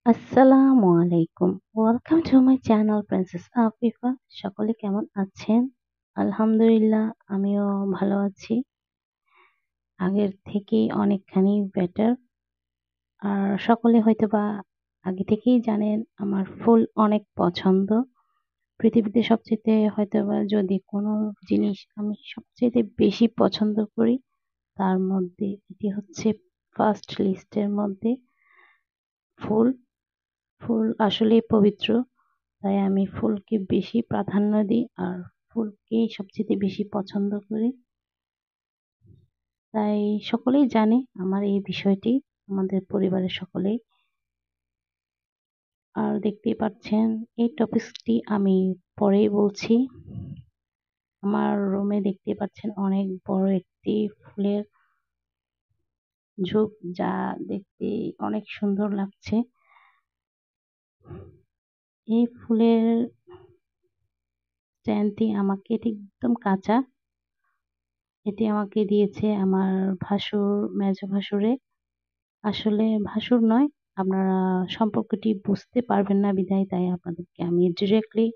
আসসালামু আলাইকুম। Welcome to my channel princess Afifa. সকলে কেমন আছেন? আলহামদুলিল্লাহ আমিও ভালো আছি। আগের থেকেই অনেকখানি বেটার। আর সকলে হয়তোবা আগে থেকেই জানেন আমার ফুল অনেক পছন্দ। পৃথিবীতে সবচাইতে হয়তোবা যদি কোনো জিনিস আমি সবচাইতে বেশি পছন্দ করি তার মধ্যে এটি হচ্ছে ফার্স্ট লিস্টের মধ্যে ফুল। ফুল আসলেই পবিত্র। তাই আমি ফুলকে বেশি প্রাধান্য দিই আর ফুলকেই সবচেয়ে বেশি পছন্দ করি। তাই সকলেই জানে আমার এই বিষয়টি, আমাদের পরিবারের সকলেই। আর দেখতেই পাচ্ছেন এই টপিকসটি আমি পরেই বলছি। আমার রুমে দেখতেই পাচ্ছেন অনেক বড় একটি ফুলের ঝোপ, যা দেখতে অনেক সুন্দর লাগছে। এই ফুলের স্ট্যান্ডটি আমাকে এটি একদম কাঁচা। এটি আমাকে দিয়েছে আমার ভাসুর, মেজো ভাসুরে। আসলে ভাসুর নয়, আপনারা সম্পর্কটি বুঝতে পারবেন না বিধায় তাই আপনাদেরকে আমি ডিরেক্টলি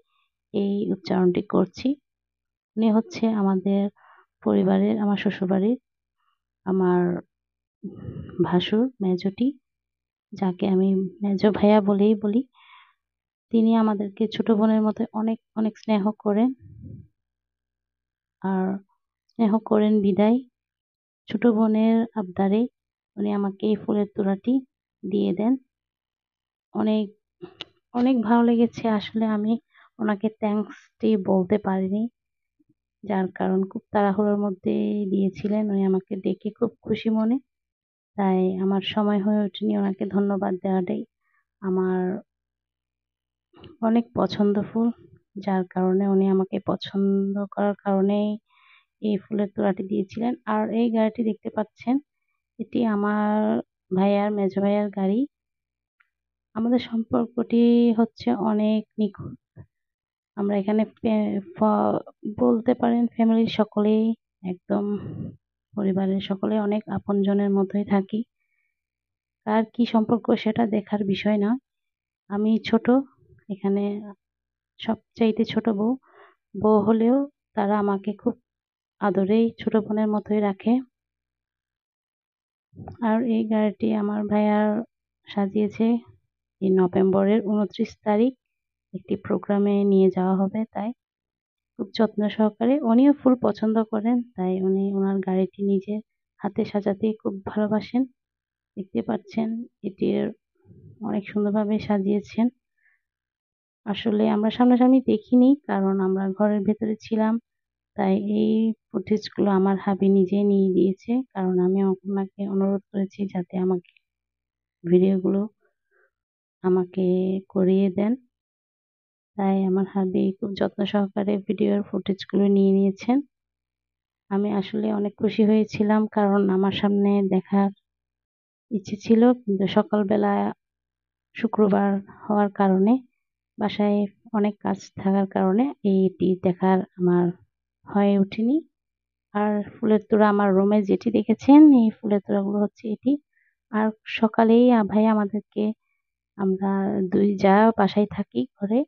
এই উচ্চারণটি করছি। উনি হচ্ছে আমাদের পরিবারের, আমার শ্বশুরবাড়ির আমার ভাসুর, মেজোটি, যাকে আমি মেজো ভাইয়া বলেই বলি। তিনি আমাদেরকে ছোট বোনের মতো অনেক অনেক স্নেহ করেন। আর স্নেহ করেন বিদায় ছোট বোনের আবদারে উনি আমাকে এই ফুলের তোড়াটি দিয়ে দেন। অনেক অনেক ভালো লেগেছে। আসলে আমি ওনাকে থ্যাঙ্কসটি বলতে পারিনি। যার কারণ খুব তাড়াহুড়োর মধ্যে দিয়েছিলেন। উনি আমাকে ডেকে খুব খুশি মনে। তাই আমার সময় হয়ে ওঠেনি ওনাকে ধন্যবাদ দেওয়াটাই। আমার অনেক পছন্দ ফুল। যার কারণে উনি আমাকে পছন্দ করার কারণেই এই ফুলের তোড়াটি দিয়েছিলেন। আর এই গাড়িটি দেখতে পাচ্ছেন, এটি আমার ভাইয়ার, মেজো ভাইয়ার গাড়ি। আমাদের সম্পর্কটি হচ্ছে অনেক নিখুঁত। আমরা এখানে বলতে পারেন ফ্যামিলির সকলেই একদম, পরিবারের সকলে অনেক আপনজনের মতোই থাকি। কার কি সম্পর্ক সেটা দেখার বিষয় না। আমি ছোট, এখানে সবচাইতে ছোট বউ। বউ হলেও তারা আমাকে খুব আদরেই ছোট বোনের মতোই রাখে। আর এই গাড়িটি আমার ভাইয়ার সাজিয়েছে। এই নভেম্বরের 29 তারিখ একটি প্রোগ্রামে নিয়ে যাওয়া হবে, তাই খুব যত্ন সহকারে। উনিও ফুল পছন্দ করেন, তাই উনি ওনার গাড়িটি নিজের হাতে সাজাতে খুব ভালোবাসেন। দেখতে পাচ্ছেন এটির অনেক সুন্দরভাবে সাজিয়েছেন। আসলে আমরা সামনাসামনি দেখিনি, কারণ আমরা ঘরের ভেতরে ছিলাম। তাই এই ফুটেজগুলো আমার হাবি নিজে নিয়ে দিয়েছে, কারণ আমি ওনাকে অনুরোধ করেছি যাতে আমাকে ভিডিওগুলো আমাকে করিয়ে দেন। তাই আমার হাবি খুব যত্ন সহকারে ভিডিওর ফুটেজগুলো নিয়ে নিয়েছেন। আমি আসলে অনেক খুশি হয়েছিলাম, কারণ আমার সামনে দেখার ইচ্ছে ছিল, কিন্তু সকালবেলা শুক্রবার হওয়ার কারণে বাসায় অনেক কাজ থাকার কারণে এইটি দেখার আমার হয়ে ওঠেনি। আর ফুলের তোড়া আমার রুমে যেটি দেখেছেন, এই ফুলের তোড়াগুলো হচ্ছে এটি। আর সকালেই ভাই আমাদেরকে, আমরা দুই যা বাসায় থাকি ঘরে,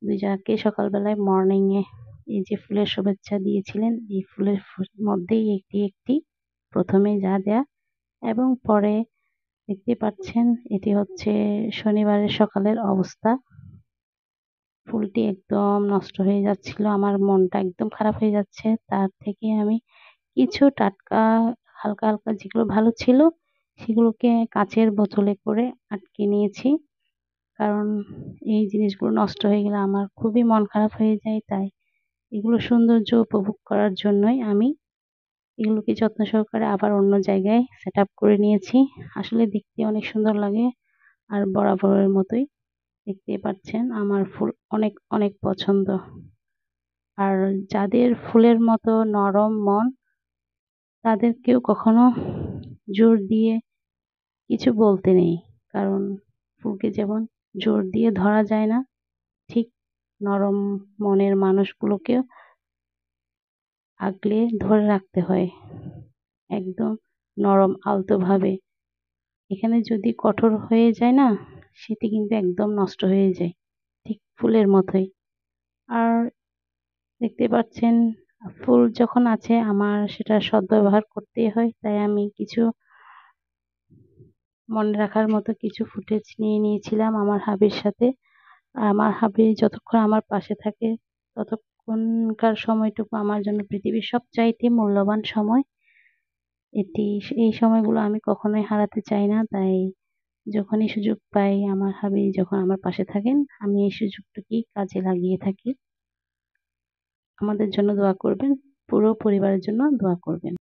দুই জাকে সকালবেলায় মর্নিং এ এই যে ফুলের শুভেচ্ছা দিয়েছিলেন। এই ফুলের মধ্যেই একটি একটি প্রথমে যা দেয়া, এবং পরে দেখতে পাচ্ছেন এটি হচ্ছে শনিবারের সকালের অবস্থা। ফুলটি একদম নষ্ট হয়ে যাচ্ছিল, আমার মনটা একদম খারাপ হয়ে যাচ্ছে। তার থেকে আমি কিছু টাটকা হালকা হালকা যেগুলো ভালো ছিল সেগুলোকে কাচের বোতলে করে আটকে নিয়েছি, কারণ এই জিনিসগুলো নষ্ট হয়ে গেলে আমার খুবই মন খারাপ হয়ে যায়। তাই এগুলো সৌন্দর্য উপভোগ করার জন্যই আমি এগুলোকে যত্ন সহকারে আবার অন্য জায়গায় সেট আপ করে নিয়েছি। আসলে দেখতে অনেক সুন্দর লাগে। আর বরাবরের মতোই দেখতেই পাচ্ছেন আমার ফুল অনেক অনেক পছন্দ। আর যাদের ফুলের মতো নরম মন, তাদেরকেও কখনো জোর দিয়ে কিছু বলতে নেই, কারণ ফুলকে যেমন জোর দিয়ে ধরা যায় না, ঠিক নরম মনের মানুষগুলোকেও আগলে ধরে রাখতে হয় একদম নরম আলতো ভাবে। এখানে যদি কঠোর হয়ে যায় না, সেটি কিন্তু একদম নষ্ট হয়ে যায়, ঠিক ফুলের মতোই। আর দেখতে পাচ্ছেন ফুল যখন আছে আমার সেটার সদ্ব্যবহার করতেই হয়। তাই আমি কিছু মনে রাখার মতো কিছু ফুটেজ নিয়ে নিয়েছিলাম আমার হাবির সাথে। আমার হাবি যতক্ষণ আমার পাশে থাকে ততক্ষণকার সময়টুকু আমার জন্য পৃথিবীর সবচাইতে মূল্যবান সময়। এই সময়গুলো আমি কখনোই হারাতে চাই না। তাই যখনই সুযোগ পাই আমার হাবি যখন আমার পাশে থাকেন আমি এই সুযোগটুকুই কাজে লাগিয়ে থাকি। আমাদের জন্য দোয়া করবেন, পুরো পরিবারের জন্য দোয়া করবেন।